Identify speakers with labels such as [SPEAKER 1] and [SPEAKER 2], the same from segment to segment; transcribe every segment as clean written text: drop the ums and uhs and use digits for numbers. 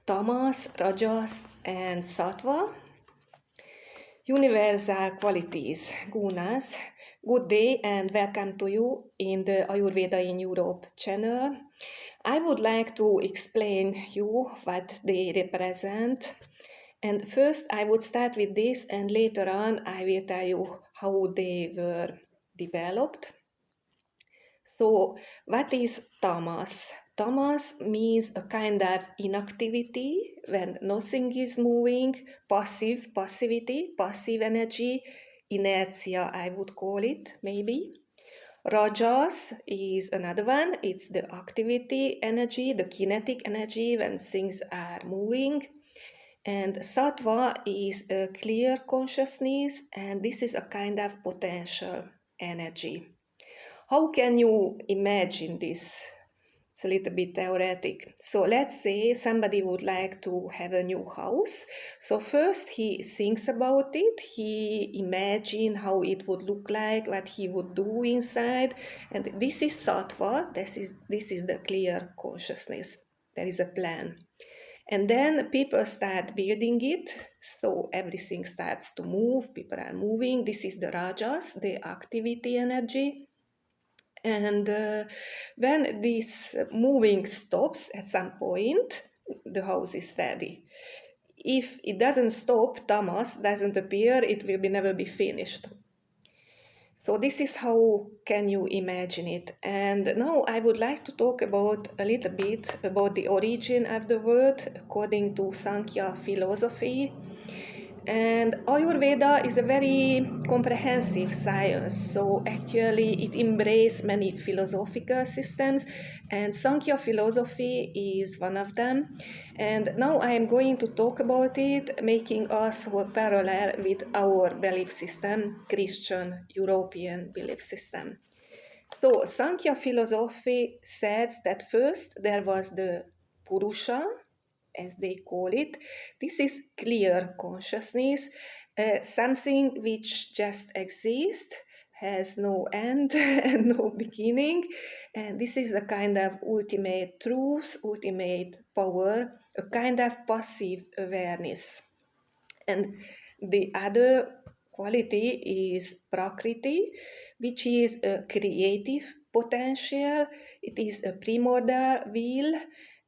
[SPEAKER 1] Tamas, Rajas, and Sattva. Universal qualities, gunas. Good day and welcome to you in the Ayurveda in Europe channel. I would like to explain you what they represent. And first I would start with this, and later on I will tell you how they were developed. So, what is tamas? Tamas means a kind of inactivity when nothing is moving, passivity, passive energy, inertia, I would call it, maybe. Rajas is another one. It's the activity energy, the kinetic energy when things are moving. And sattva is a clear consciousness, and this is a kind of potential energy. How can you imagine this? It's a little bit theoretic. So let's say somebody would like to have a new house. So first he thinks about it, he imagines how it would look like, what he would do inside. And this is sattva, this is the clear consciousness. There is a plan. And then people start building it, so everything starts to move, people are moving. This is the rajas, the activity energy. And when this moving stops at some point, the house is steady. If it doesn't stop, tamas doesn't appear, it will never be finished. So this is how can you imagine it. And now I would like to talk about a little bit about the origin of the word according to Sankhya philosophy. And Ayurveda is a very comprehensive science, so actually it embraces many philosophical systems, and Sankhya philosophy is one of them. And now I am going to talk about it, making also a parallel with our belief system, Christian European belief system. So Sankhya philosophy says that first there was the Purusha, as they call it. This is clear consciousness, something which just exists, has no end and no beginning. And this is a kind of ultimate truth, ultimate power, a kind of passive awareness. And the other quality is Prakriti, which is a creative potential. It is a primordial will,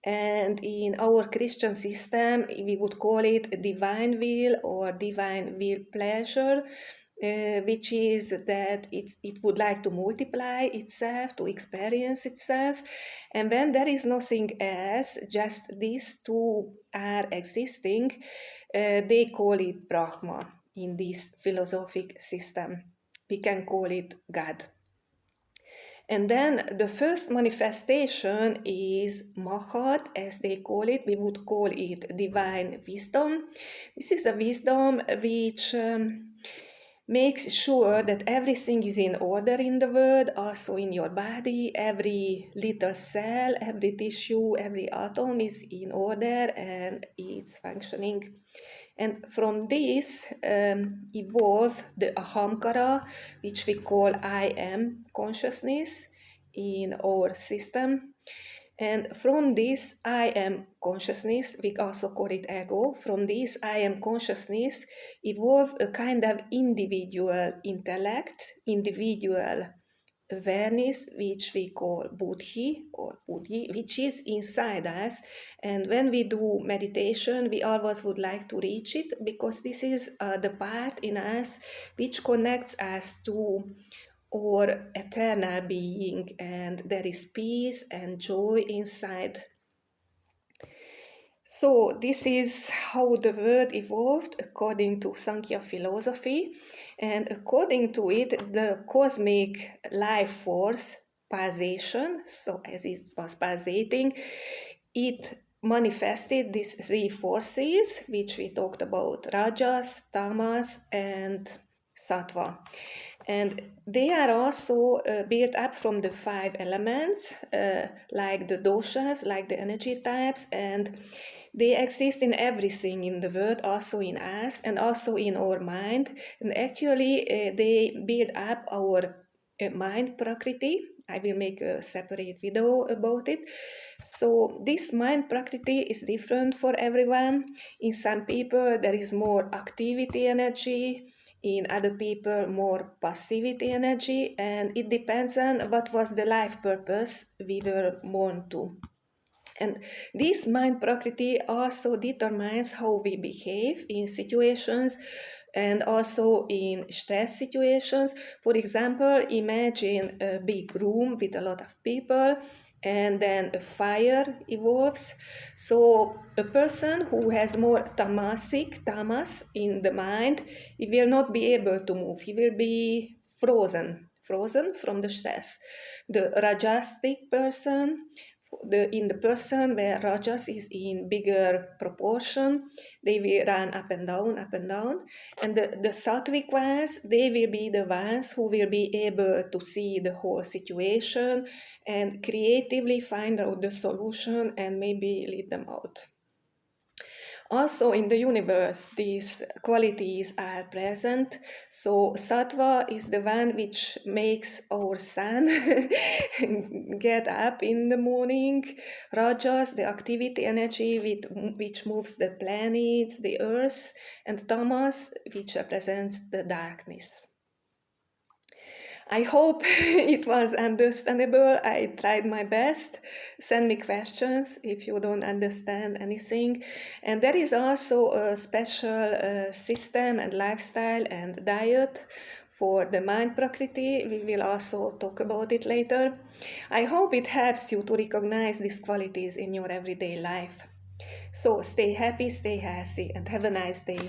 [SPEAKER 1] and in our Christian system, we would call it divine will or divine will pleasure, which is that it would like to multiply itself, to experience itself. And when there is nothing else, just these two are existing, they call it Brahma in this philosophic system. We can call it God. And then the first manifestation is Mahat, as they call it. We would call it divine wisdom. This is a wisdom which makes sure that everything is in order in the world, also in your body. Every little cell, every tissue, every atom is in order and it's functioning. And from this evolved the ahamkara, which we call I am consciousness in our system. And from this I am consciousness, we also call it ego, from this I am consciousness evolved a kind of individual intellect, individual awareness, which we call buddhi or buddhi, which is inside us. And when we do meditation, we always would like to reach it, because this is the part in us which connects us to our eternal being, and there is peace and joy inside. So this is how the world evolved according to Sankhya philosophy, and according to it, the cosmic life force pulsation, so as it was pulsating, it manifested these three forces, which we talked about, Rajas, Tamas, and Sattva. And they are also built up from the 5 elements, like the doshas, like the energy types, and they exist in everything in the world, also in us, and also in our mind. And actually, they build up our mind prakriti, I will make a separate video about it. So this mind prakriti is different for everyone. In some people there is more activity energy, in other people more passivity energy, and it depends on what was the life purpose we were born to. And this mind prakriti also determines how we behave in situations and also in stress situations. For example, imagine a big room with a lot of people and then a fire evolves. So a person who has more tamas in the mind, he will not be able to move. He will be frozen from the stress. The rajasic person, in the person where rajas is in bigger proportion, they will run up and down, and the sattvic ones, they will be the ones who will be able to see the whole situation and creatively find out the solution and maybe lead them out. Also in the universe, these qualities are present. So sattva is the one which makes our sun get up in the morning. Rajas, the activity energy which moves the planets, the earth, and tamas, which represents the darkness. I hope it was understandable. I tried my best. Send me questions if you don't understand anything. And there is also a special system and lifestyle and diet for the mind prakriti. We will also talk about it later. I hope it helps you to recognize these qualities in your everyday life. So stay happy, stay healthy, and have a nice day.